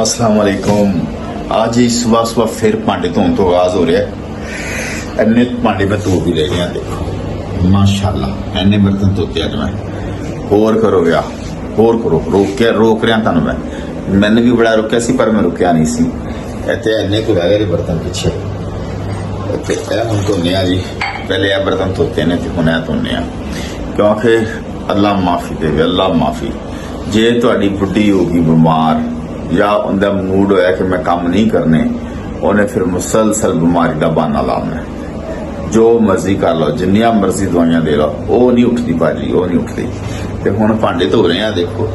अस्सलाम वालेकुम। आज ही सुबह सुबह फिर भांडे धोने तो आगाज हो रहा है। इन्ने भांडे मैं धो भी ले गया, देखो माशाल्लाह इन्ने बर्तन धोते अज मैं। होर करो ब्याह, होर करो, रोक रहा तुहानू मैंने भी बड़ा रुकया सी पर मैं रुकया नहीं सी। इत्थे इन्ने को रह गए बर्तन पिछे, हुण धोने आ जी। पहले यह बर्तन धोते ने हुण यह धोने आ, क्योंकि अल्लाह माफी देवे, अल्लाह माफी। जे तुहाडी बुढ़ी होगी बीमार या उनका मूड होया कि मैं काम नहीं करने, उन्हें फिर मुसलसल बीमारी का बहाना लाना। जो मर्जी कर लो, जिन्नियां मर्जी दवाइयां दे लो, वो नहीं उठती भाजी, वो नहीं उठती। तो हुण भांडे धो रहे हैं, देखो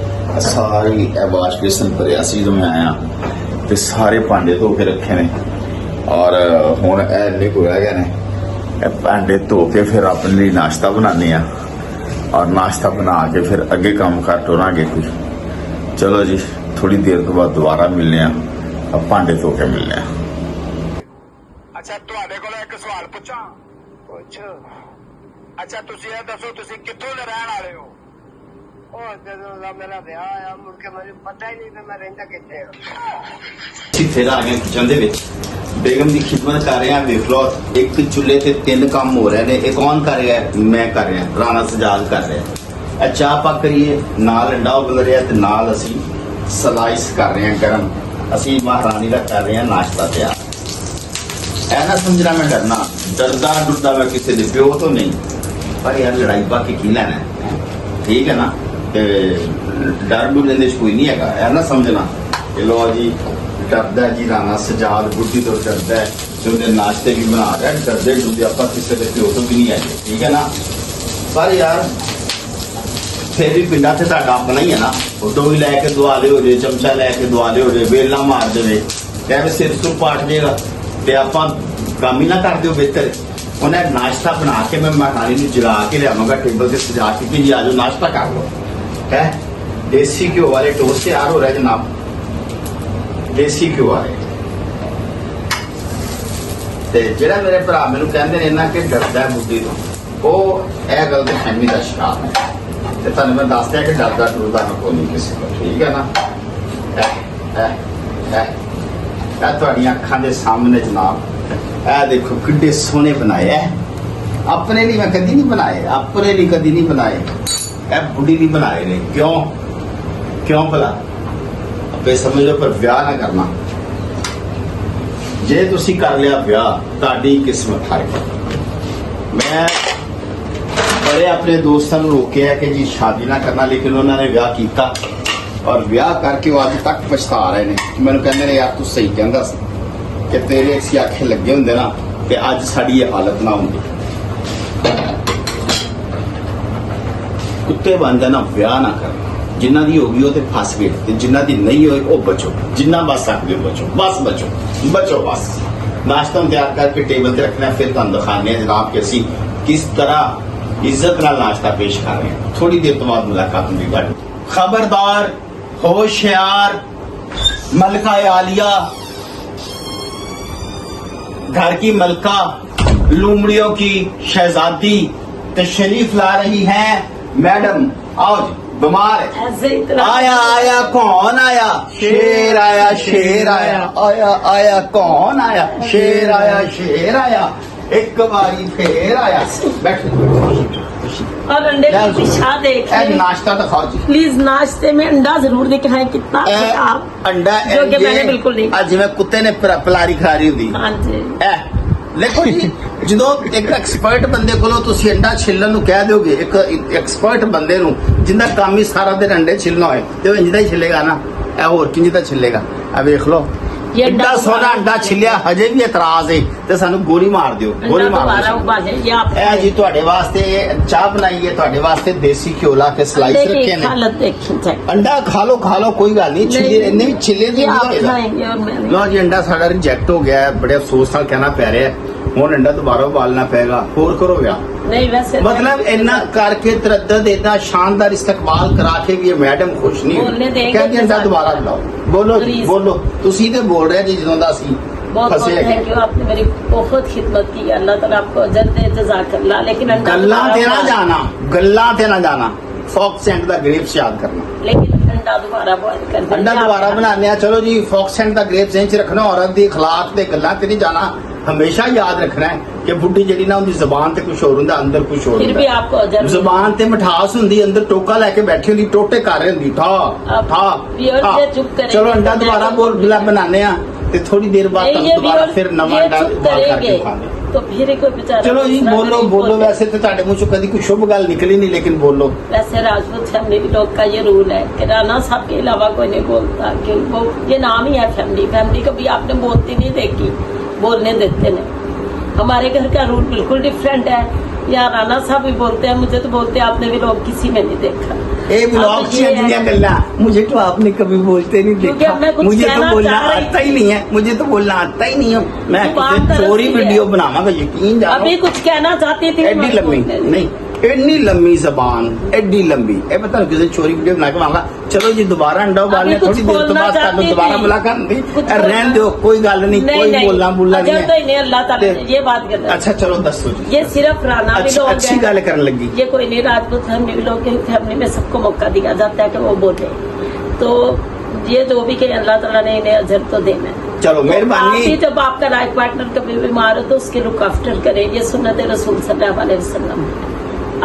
सारी वाश बेसन भरिया सी जो मैं आया, तो सारे भांडे धो के रखे ने। और हुण इन्ने को रह गए ने, भांडे धो के फिर अपने लिए नाश्ता बनाने आ, और नाश्ता बना के फिर अगे काम कर टुरांगे कोई। चलो जी, थोड़ी देर के बाद दोबारा मिलने आ, अब भांडे धो के मिलने आ। अच्छा ਤੁਹਾਡੇ ਕੋਲ ਇੱਕ ਸਵਾਲ ਪੁੱਛਾਂ? ਪੁੱਛ। ਅੱਛਾ ਤੁਸੀਂ ਇਹ ਦੱਸੋ ਤੁਸੀਂ ਕਿੱਥੋਂ ਦੇ ਰਹਿਣ ਵਾਲੇ ਹੋ? ਉਹ ਜਦੋਂ ਦਾ ਮੇਰਾ ਵਿਆਹ ਆ ਮੁੜ ਕੇ ਮੈਨੂੰ ਪਤਾ ਹੀ ਨਹੀਂ ਕਿ ਮੈਂ ਰਹਿੰਦਾ ਕਿੱਥੇ ਹਾਂ। फिर आ गए किचन दे विच, बेगम की खिदमत कर रहे हैं। देख लो एक चूल्हे ते 3 काम हो रहे हैं। एक कौन कर रहा है? मैं कर रहा, राणा सजाद कर रहा है। चाह पक रही है, नाल अंडा उबल रहा है, नाल असी स्लाइस कर रहे हैं गरम। असी महारानी का कर रहे हैं नाश्ता तैयार। ऐ ना समझना मैं डरना, डरदा डुरदा मैं किसी दे प्यो तो नहीं, पर यार लड़ाई पा के की लेना है, ठीक है ना। डर डुर इहदे च कोई नहीं हैगा, ऐ ना समझना। लो जी, डरदा जी राणा सजाद बुढ़ी तो डरदा है, जो नाश्ते भी बना रहा है, डरदे डुरदे आप किसी के प्यो तो भी नहीं है, ठीक है ना। पर यार फिर भी पिंडा से तुहाडा अपना ही है ना। उदों भी लैके दुआले हो जाए, चमचा लैके दुआले हो जाए, बेला मार दे, कहवे सिर सुर पाट जाएगा, तो आप काम ही ना कर दो बेहतर। उन्हें नाश्ता बना के मैं महारानी को जगा के लियावगा टेबल से सजा के कि जी आ जाओ नाश्ता कर लो। है देसी घ्यो वाले टोस्ट तैयार हो रहा है जनाब, देसी घ्यो वाले। जो मेरे भरा मैनू कहते हैं ना कि डरदा है बुढ़ी तो, वो यह गलतफहमी का शिकार है। तो तुहानू मैं दस दिया कि डरदा डुरदा मैं कोई नहीं किसी को, ठीक है ना। तुहाडियां अखां दे सामने जनाब, ए देखो किड्डे सोहने बनाए है। अपने लिए मैं कदी नहीं बनाए, अपने लिए कदी नहीं बनाए, ए बुढ़ी नहीं बनाए ने। क्यों क्यों भला? आपे समझ लो, पर ब्याह ना करना। जे तुसी कर लिया ब्याह, तुहाडी किस्मत हार गई। मैं बड़े अपने दोस्तों को रोके है कि जी शादी ना करना, लेकिन उन्होंने ब्याह किया और ब्याह करके वो अज तक पछता रहे हैं। मैंने कहते यार तू सही कहता कि तेरे असी आखे लगे होंगे ना, कि अज साड़ी ये हालत ना होंगी। कुत्ते बन जाना, ब्याह ना करना। जिन्ना दी होगी वो तो फस गए, जिन्ना दी नहीं होगी वो बचो, जिन्ना बच सकते हो बचो, बस बचो बचो बस। नाश्ता तैयार करके टेबल पर रखना, फिर तुम दिखाने जनाब कि असी किस तरह इज्जत नाल नाश्ता पेश कर रहे हैं। थोड़ी देर तो बाद मुलाकात होगी। खबरदार, होशियार, मलका आलिया, घर की मलका, लूमड़ियों की शहजादी तशरीफ ला रही है। मैडम आओ जी, बीमार है। आया आया कौन आया? शेर आया, शेर आया, आया आया कौन आया? शेर आया, शेर आया, एक बारी फिर आया। बैठो और अंडे की पिछा देखिए। नाश्ता तो खाओ जी प्लीज। नाश्ते में अंडा जरूर दिखाएं, कितना आप अंडा जो कि मैंने बिल्कुल नहीं। आज मैं कुत्ते ने पलारी खा रही होंगी। हाँ जी, देखो जी, जो एक एक्सपर्ट बंदे को तुसी अंडा छिलण नूं कह दोगे, एक एक्सपर्ट बंदे नूं जिंदा काम ही सारा दिन अंडे छिलना होए, तो इंजदा ही छिलेगा ना, होर किंज दा छिलेगा। अब देख लो एडा सोना अंडा छिलिया, हजे भी एतराज है, तो सानू गोली मार दियो, गोली मार दियो। ए जी तुहाडे वास्ते चाह बनाई है, तुहाडे वास्ते देसी घ्यो ला के स्लाइस रखे ने। अंडा खा लो कोई गल नहीं, छिले इन्ने भी छिले दी लो जी। अंडा साडा रिजेक्ट हो गया है, बड़े अफसोस नाल कहना पै रहा है। हुण अंडा दोबारा उबालना पेगा, होर करो ब्याह। नहीं वैसे मतलब इन्ना करके तरद्दद, इतना शानदार इस्तकबाल करा के भी ये मैडम खुश नहीं हुई, कहती अंडा दोबारा लाओ। बोलो बोलो, तुसी ते बोल रहे जी ਜਦੋਂ ਦਾ ਅਸੀਂ फसे हैं। थैंक यू, आपने मेरी बहुत खिदमत की, अल्लाह ताला आपको अजर दे, जज़ाकल्लाह। लेकिन गल्लां ते ना जाना, गल्लां ते ना जाना, फॉक्स एंड दा ग्रेप्स याद करना। लेकिन अंडा दोबारा बॉयल कर देंगे। अंडा दोबारा बनाने चलो जी फॉक्स एंड द ग्रेप्स इंच रखना औरत दी अखलाक ते गल्लां ते नहीं जाना हमेशा याद रखना है कि बुढ़ी जेड़ी ना उनकी जुबान ते कुछ होर हुंदा अंदर कुछ होर फिर भी आपको हुंदा अजर जुबान ते मिठास हुंदी अंदर टोका लेके बैठी हुंदी टोटे कर रही हुंदी ठा अब ठा व्यूअर्स ठा। ये चुप करेंगे चलो अंडा तो दोबारा मैं बोल बिला बनाने ते थोड़ी देर बाद नहीं, तब ये दोबारा व्यूअर्स फिर नवा ये अंडा चुप उबाल करके करेंगे खाने तो फिर ही कोई बेचारा चलो जी दूसरा बोलो नहीं बोलो बोले। वैसे तो ਤੁਹਾਡੇ ਮੂੰਹ ਚੋਂ कभी कोई शुभ गल निकली नहीं लेकिन बोलो वैसे राजपूत फैमिली लोग का ये रूल है कि राणा साहब के अलावा कोई नहीं बोलता कि वो ये नाम ही है फैमिली फैमिली कभी आपने बोलती नहीं देखी बोलने देते नहीं हमारे घर का रूल बिल्कुल डिफरेंट है या राणा साहब भी बोलते हैं मुझे तो बोलते हैं आपने भी लोग किसी में नहीं देखा ए ब्लॉग अब से ये अंजलिया है- गल्ला मुझे तो आपने कभी बोलते नहीं क्योंकि देखा अब मैं कुछ मुझे तो कहना बोलना चाह रही आता ही थी। नहीं है मुझे तो बोलना आता ही नहीं है मैं जुबान किसी तरफ चोरी ही है। वीडियो बनावांगा यकीन जानो अभी कुछ कहना चाहती थी एडी मैं लंबी बोलने दी। नहीं एडी लंबी जबान एडी लंबी ए पता नहीं किसी चोरी वीडियो बना के मांगा चलो जी दोबारा अंडा उबालने अभी कुछ थोड़ी देर तो बोलना बाद चाहती ताकू दोबारा थी। मुलाकात नहीं कुछ रहने दो कोई गल नहीं कोई बोलना बुलना नहीं अजर तो है इन्हें अल्लाह ताला ने ये बात कर अच्छा चलो दसो जी ये सिर्फ राणा भी लोग अच्छी हैं। गल करने लगी ये कोई नहीं राजपूत फैमिली लोग की फैमिली में सबको मौका दिया जाता है कि वो बोले तो ये जो भी कि अल्लाह ताला ने इन्हें अजर तो देना है चलो आप भी मेहरबानी जब आपका लाइफ पार्टनर कभी बीमार हो तो उसके लुक आफ्टर करे ये सुन्नत रसूल सल्लल्लाहु अलैहि वसल्लम है।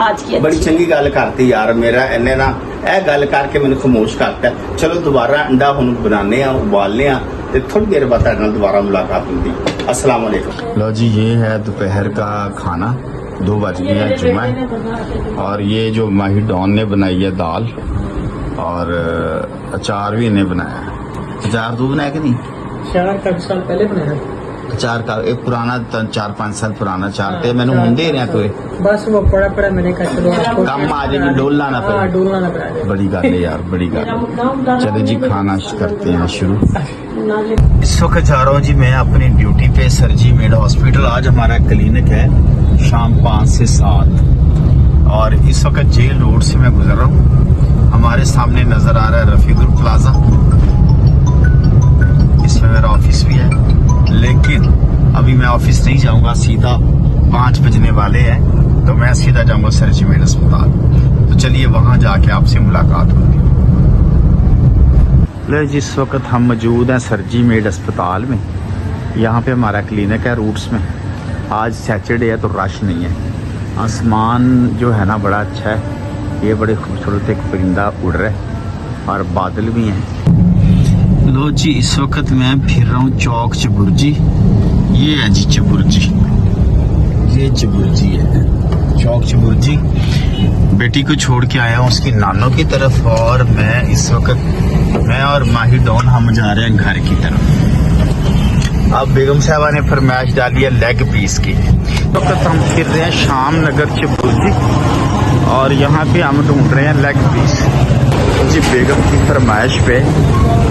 आज की बड़ी अच्छी चंगी गल करती यार मेरा इन्हें ना ਇਹ ਗੱਲ ਕਰਕੇ ਮੈਨੂੰ ਖਮੋਸ਼ ਕਰਤਾ ਚਲੋ ਦੁਬਾਰਾ ਅੰਡਾ ਹੁਣ ਬਣਾਉਂਦੇ ਆ ਉਬਾਲਨੇ ਆ ਤੇ ਥੋੜੀ ਦੇਰ ਬਾਅਦ ਤੁਹਾਡੇ ਨਾਲ ਦੁਬਾਰਾ ਮੁਲਾਕਾਤ ਹੁੰਦੀ अस्सलाम वालेकुम लो जी ये है दोपहर का खाना 2 बज गए हैं जुम्मा है और ये जो माही डॉन ने बनाई है दाल और अचार भी इन्हें बनाया है अचार तू बनाया कि नहीं 4 साल पहले बनाया अचार का एक पुराना 4-5 साल पुराना अचार थे मैंने हुन दे रहा तो बस वो पड़ा मैंने कहा चलो आपको कम आ जाएगी डोलना ना हाँ पड़े डोलना ना पड़ा बड़ी गल है यार बड़ी गल है चलो जी खाना करते हैं शुरू इस वक्त जा रहा हूँ जी मैं अपनी ड्यूटी पे सरजी मेड हॉस्पिटल आज हमारा क्लिनिक है शाम 5 से 7 और इस वक्त जेल रोड से मैं गुजर रहा हूँ हमारे सामने नजर आ रहा है रफीकुल प्लाजा इसमें मेरा ऑफिस भी है लेकिन अभी मैं ऑफिस नहीं जाऊंगा सीधा 5 बजने वाले हैं तो मैं सीधा जाऊंगा सरजी मेड अस्पताल तो चलिए वहां जाके आपसे मुलाकात होगी ले जिस वक्त हम मौजूद हैं सरजी मेड अस्पताल में यहाँ पे हमारा क्लिनिक है रूट्स में आज सैटरडे है तो रश नहीं है आसमान जो है ना बड़ा अच्छा है ये बड़े खूबसूरत एक परिंदा उड़ रहा है और बादल भी हैं लो जी इस वक्त मैं फिर रहा हूँ चौक चबुर्जी ये है जी चबुर्जी ये चबुर्जी है चौक चबुर्जी बेटी को छोड़ के आया हूँ उसकी नानों की तरफ और मैं इस वक्त मैं और माही डॉन हम जा रहे हैं घर की तरफ अब बेगम साहबा ने फरमाइश डाली है लेग पीस की वक्त हम फिर रहे हैं शाम नगर चबुर्जी और यहाँ पे हम ढूंढ रहे हैं लेग पीस जी बेगम की फरमाइश पे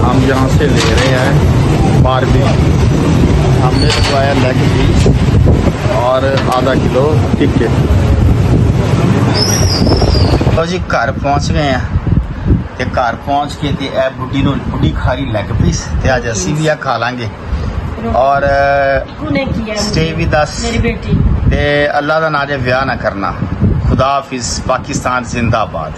हम यहाँ से ले रहे हैं बारबेक्यू हमने लगवाया लेग पीस और आधा किलो टिक्के तो जी घर पहुँच गए हैं ਤੇ ਘਰ ਪਹੁੰਚ ਕੇ ਤੇ ਇਹ ਬੁੱਢੀ ਖਾ ਰਹੀ ਲੈਗ ਪੀਸ ਤੇ ਅੱਜ ਅਸੀਂ ਵੀ ਆ ਖਾ ਲਾਂਗੇ ਔਰ तूने किया स्टे विद अस मेरी बेटी ਤੇ ਅੱਲਾ ਦਾ ਨਾਂ ਜੇ ਵਿਆਹ ਨਾ ਕਰਨਾ खुदा हाफिज पाकिस्तान जिंदाबाद